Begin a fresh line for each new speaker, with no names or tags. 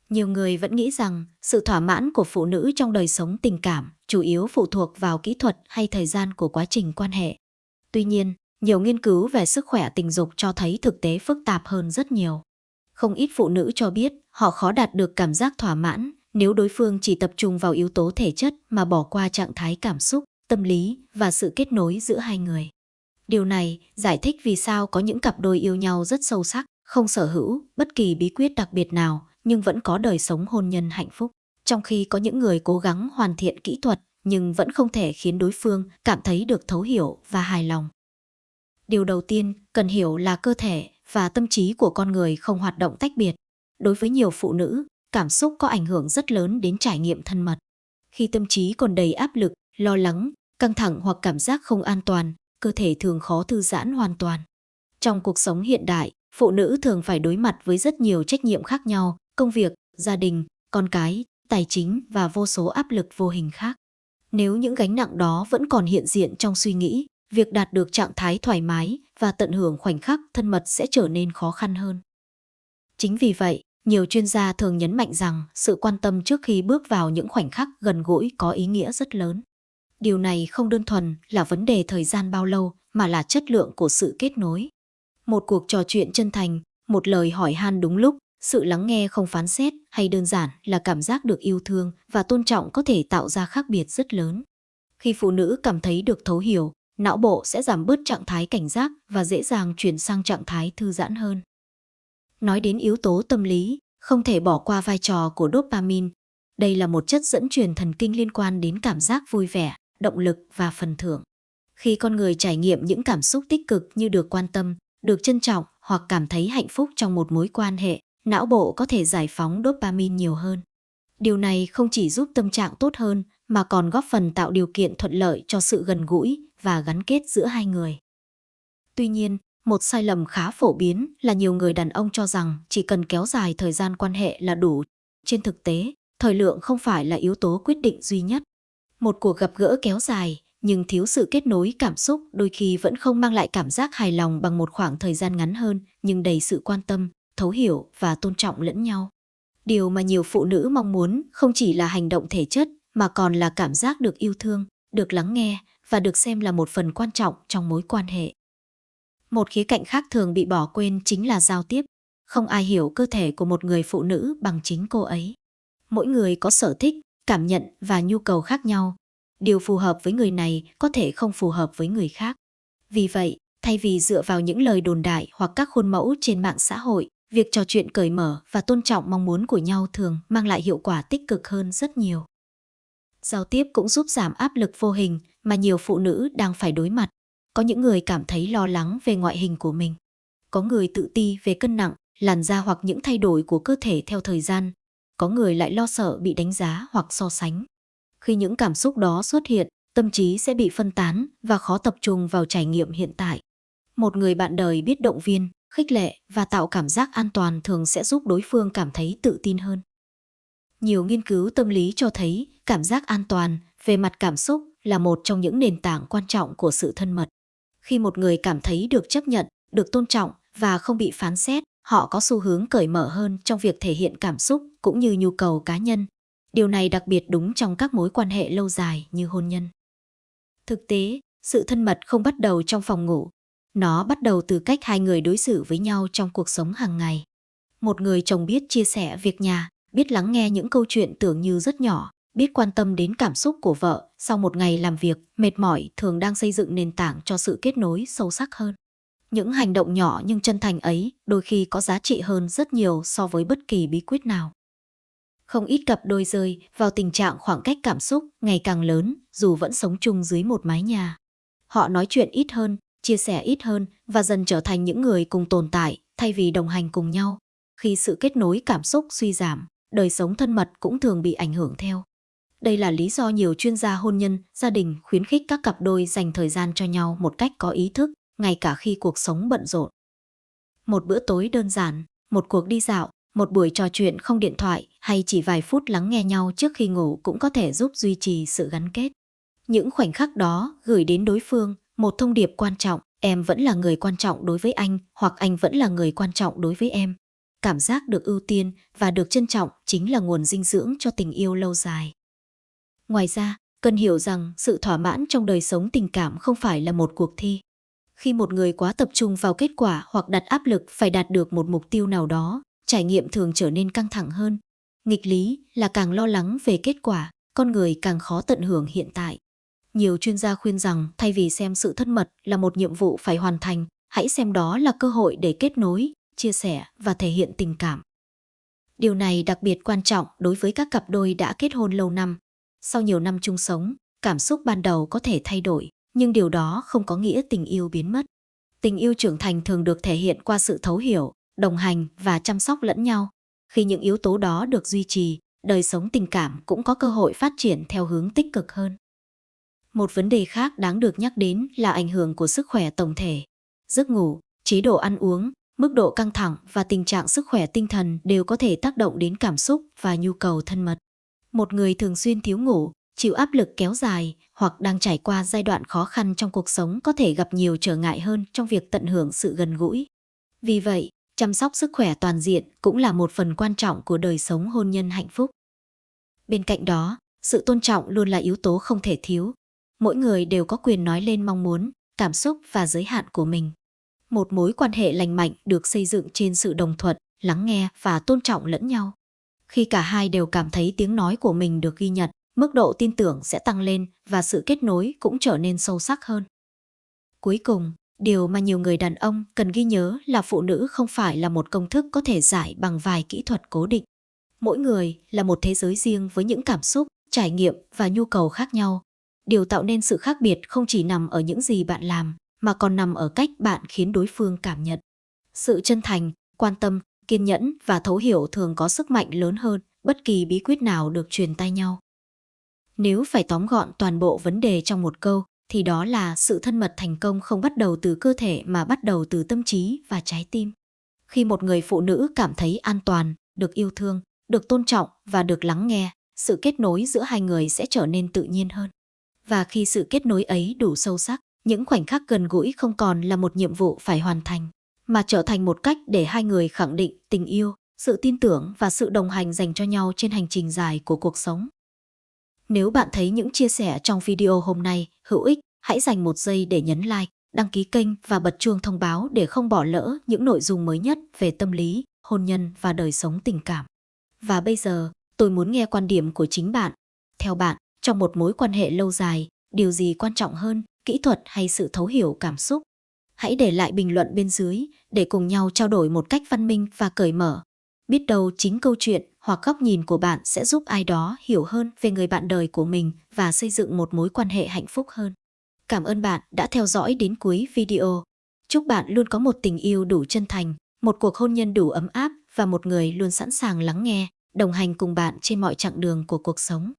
Nhiều người vẫn nghĩ rằng sự thỏa mãn của phụ nữ trong đời sống tình cảm chủ yếu phụ thuộc vào kỹ thuật hay thời gian của quá trình quan hệ. Tuy nhiên, nhiều nghiên cứu về sức khỏe tình dục cho thấy thực tế phức tạp hơn rất nhiều. Không ít phụ nữ cho biết họ khó đạt được cảm giác thỏa mãn nếu đối phương chỉ tập trung vào yếu tố thể chất mà bỏ qua trạng thái cảm xúc, tâm lý và sự kết nối giữa hai người. Điều này giải thích vì sao có những cặp đôi yêu nhau rất sâu sắc, không sở hữu bất kỳ bí quyết đặc biệt nào nhưng vẫn có đời sống hôn nhân hạnh phúc. Trong khi có những người cố gắng hoàn thiện kỹ thuật nhưng vẫn không thể khiến đối phương cảm thấy được thấu hiểu và hài lòng. Điều đầu tiên cần hiểu là cơ thể và tâm trí của con người không hoạt động tách biệt. Đối với nhiều phụ nữ, cảm xúc có ảnh hưởng rất lớn đến trải nghiệm thân mật. Khi tâm trí còn đầy áp lực, lo lắng, căng thẳng hoặc cảm giác không an toàn, cơ thể thường khó thư giãn hoàn toàn. Trong cuộc sống hiện đại, phụ nữ thường phải đối mặt với rất nhiều trách nhiệm khác nhau, công việc, gia đình, con cái, tài chính và vô số áp lực vô hình khác. Nếu những gánh nặng đó vẫn còn hiện diện trong suy nghĩ, việc đạt được trạng thái thoải mái và tận hưởng khoảnh khắc thân mật sẽ trở nên khó khăn hơn. Chính vì vậy, nhiều chuyên gia thường nhấn mạnh rằng sự quan tâm trước khi bước vào những khoảnh khắc gần gũi có ý nghĩa rất lớn. Điều này không đơn thuần là vấn đề thời gian bao lâu mà là chất lượng của sự kết nối. Một cuộc trò chuyện chân thành, một lời hỏi han đúng lúc, sự lắng nghe không phán xét hay đơn giản là cảm giác được yêu thương và tôn trọng có thể tạo ra khác biệt rất lớn. Khi phụ nữ cảm thấy được thấu hiểu, não bộ sẽ giảm bớt trạng thái cảnh giác và dễ dàng chuyển sang trạng thái thư giãn hơn. Nói đến yếu tố tâm lý, không thể bỏ qua vai trò của dopamine. Đây là một chất dẫn truyền thần kinh liên quan đến cảm giác vui vẻ, động lực và phần thưởng. Khi con người trải nghiệm những cảm xúc tích cực như được quan tâm, được trân trọng hoặc cảm thấy hạnh phúc trong một mối quan hệ, não bộ có thể giải phóng dopamine nhiều hơn. Điều này không chỉ giúp tâm trạng tốt hơn mà còn góp phần tạo điều kiện thuận lợi cho sự gần gũi và gắn kết giữa hai người. Tuy nhiên, một sai lầm khá phổ biến là nhiều người đàn ông cho rằng chỉ cần kéo dài thời gian quan hệ là đủ. Trên thực tế, thời lượng không phải là yếu tố quyết định duy nhất. Một cuộc gặp gỡ kéo dài nhưng thiếu sự kết nối cảm xúc đôi khi vẫn không mang lại cảm giác hài lòng bằng một khoảng thời gian ngắn hơn nhưng đầy sự quan tâm, thấu hiểu và tôn trọng lẫn nhau. Điều mà nhiều phụ nữ mong muốn không chỉ là hành động thể chất mà còn là cảm giác được yêu thương, được lắng nghe và được xem là một phần quan trọng trong mối quan hệ. Một khía cạnh khác thường bị bỏ quên chính là giao tiếp. Không ai hiểu cơ thể của một người phụ nữ bằng chính cô ấy. Mỗi người có sở thích, cảm nhận và nhu cầu khác nhau. Điều phù hợp với người này có thể không phù hợp với người khác. Vì vậy, thay vì dựa vào những lời đồn đại hoặc các khuôn mẫu trên mạng xã hội, việc trò chuyện cởi mở và tôn trọng mong muốn của nhau thường mang lại hiệu quả tích cực hơn rất nhiều. Giao tiếp cũng giúp giảm áp lực vô hình mà nhiều phụ nữ đang phải đối mặt. Có những người cảm thấy lo lắng về ngoại hình của mình. Có người tự ti về cân nặng, làn da hoặc những thay đổi của cơ thể theo thời gian. Có người lại lo sợ bị đánh giá hoặc so sánh. Khi những cảm xúc đó xuất hiện, tâm trí sẽ bị phân tán và khó tập trung vào trải nghiệm hiện tại. Một người bạn đời biết động viên, khích lệ và tạo cảm giác an toàn thường sẽ giúp đối phương cảm thấy tự tin hơn. Nhiều nghiên cứu tâm lý cho thấy cảm giác an toàn về mặt cảm xúc là một trong những nền tảng quan trọng của sự thân mật. Khi một người cảm thấy được chấp nhận, được tôn trọng và không bị phán xét, họ có xu hướng cởi mở hơn trong việc thể hiện cảm xúc cũng như nhu cầu cá nhân. Điều này đặc biệt đúng trong các mối quan hệ lâu dài như hôn nhân. Thực tế, sự thân mật không bắt đầu trong phòng ngủ. Nó bắt đầu từ cách hai người đối xử với nhau trong cuộc sống hàng ngày. Một người chồng biết chia sẻ việc nhà, biết lắng nghe những câu chuyện tưởng như rất nhỏ, biết quan tâm đến cảm xúc của vợ sau một ngày làm việc mệt mỏi thường đang xây dựng nền tảng cho sự kết nối sâu sắc hơn. Những hành động nhỏ nhưng chân thành ấy đôi khi có giá trị hơn rất nhiều so với bất kỳ bí quyết nào. Không ít cặp đôi rơi vào tình trạng khoảng cách cảm xúc ngày càng lớn dù vẫn sống chung dưới một mái nhà. Họ nói chuyện ít hơn, chia sẻ ít hơn và dần trở thành những người cùng tồn tại thay vì đồng hành cùng nhau. Khi sự kết nối cảm xúc suy giảm, đời sống thân mật cũng thường bị ảnh hưởng theo. Đây là lý do nhiều chuyên gia hôn nhân, gia đình khuyến khích các cặp đôi dành thời gian cho nhau một cách có ý thức, ngay cả khi cuộc sống bận rộn. Một bữa tối đơn giản, một cuộc đi dạo, một buổi trò chuyện không điện thoại hay chỉ vài phút lắng nghe nhau trước khi ngủ cũng có thể giúp duy trì sự gắn kết. Những khoảnh khắc đó gửi đến đối phương một thông điệp quan trọng, em vẫn là người quan trọng đối với anh hoặc anh vẫn là người quan trọng đối với em. Cảm giác được ưu tiên và được trân trọng chính là nguồn dinh dưỡng cho tình yêu lâu dài. Ngoài ra, cần hiểu rằng sự thỏa mãn trong đời sống tình cảm không phải là một cuộc thi. Khi một người quá tập trung vào kết quả hoặc đặt áp lực phải đạt được một mục tiêu nào đó, trải nghiệm thường trở nên căng thẳng hơn. Nghịch lý là càng lo lắng về kết quả, con người càng khó tận hưởng hiện tại. Nhiều chuyên gia khuyên rằng thay vì xem sự thân mật là một nhiệm vụ phải hoàn thành, hãy xem đó là cơ hội để kết nối, chia sẻ và thể hiện tình cảm. Điều này đặc biệt quan trọng đối với các cặp đôi đã kết hôn lâu năm. Sau nhiều năm chung sống, cảm xúc ban đầu có thể thay đổi, nhưng điều đó không có nghĩa tình yêu biến mất. Tình yêu trưởng thành thường được thể hiện qua sự thấu hiểu, đồng hành và chăm sóc lẫn nhau. Khi những yếu tố đó được duy trì, đời sống tình cảm cũng có cơ hội phát triển theo hướng tích cực hơn. Một vấn đề khác đáng được nhắc đến là ảnh hưởng của sức khỏe tổng thể. Giấc ngủ, chế độ ăn uống, mức độ căng thẳng và tình trạng sức khỏe tinh thần đều có thể tác động đến cảm xúc và nhu cầu thân mật. Một người thường xuyên thiếu ngủ, chịu áp lực kéo dài hoặc đang trải qua giai đoạn khó khăn trong cuộc sống có thể gặp nhiều trở ngại hơn trong việc tận hưởng sự gần gũi. Vì vậy, chăm sóc sức khỏe toàn diện cũng là một phần quan trọng của đời sống hôn nhân hạnh phúc. Bên cạnh đó, sự tôn trọng luôn là yếu tố không thể thiếu. Mỗi người đều có quyền nói lên mong muốn, cảm xúc và giới hạn của mình. Một mối quan hệ lành mạnh được xây dựng trên sự đồng thuận, lắng nghe và tôn trọng lẫn nhau. Khi cả hai đều cảm thấy tiếng nói của mình được ghi nhận, mức độ tin tưởng sẽ tăng lên và sự kết nối cũng trở nên sâu sắc hơn. Cuối cùng, điều mà nhiều người đàn ông cần ghi nhớ là phụ nữ không phải là một công thức có thể giải bằng vài kỹ thuật cố định. Mỗi người là một thế giới riêng với những cảm xúc, trải nghiệm và nhu cầu khác nhau. Điều tạo nên sự khác biệt không chỉ nằm ở những gì bạn làm, mà còn nằm ở cách bạn khiến đối phương cảm nhận. Sự chân thành, quan tâm, kiên nhẫn và thấu hiểu thường có sức mạnh lớn hơn bất kỳ bí quyết nào được truyền tai nhau. Nếu phải tóm gọn toàn bộ vấn đề trong một câu, thì đó là sự thân mật thành công không bắt đầu từ cơ thể mà bắt đầu từ tâm trí và trái tim. Khi một người phụ nữ cảm thấy an toàn, được yêu thương, được tôn trọng và được lắng nghe, sự kết nối giữa hai người sẽ trở nên tự nhiên hơn. Và khi sự kết nối ấy đủ sâu sắc, những khoảnh khắc gần gũi không còn là một nhiệm vụ phải hoàn thành, mà trở thành một cách để hai người khẳng định tình yêu, sự tin tưởng và sự đồng hành dành cho nhau trên hành trình dài của cuộc sống. Nếu bạn thấy những chia sẻ trong video hôm nay hữu ích, hãy dành một giây để nhấn like, đăng ký kênh và bật chuông thông báo để không bỏ lỡ những nội dung mới nhất về tâm lý, hôn nhân và đời sống tình cảm. Và bây giờ, tôi muốn nghe quan điểm của chính bạn. Theo bạn, trong một mối quan hệ lâu dài, điều gì quan trọng hơn, kỹ thuật hay sự thấu hiểu cảm xúc? Hãy để lại bình luận bên dưới để cùng nhau trao đổi một cách văn minh và cởi mở. Biết đâu chính câu chuyện hoặc góc nhìn của bạn sẽ giúp ai đó hiểu hơn về người bạn đời của mình và xây dựng một mối quan hệ hạnh phúc hơn. Cảm ơn bạn đã theo dõi đến cuối video. Chúc bạn luôn có một tình yêu đủ chân thành, một cuộc hôn nhân đủ ấm áp và một người luôn sẵn sàng lắng nghe, đồng hành cùng bạn trên mọi chặng đường của cuộc sống.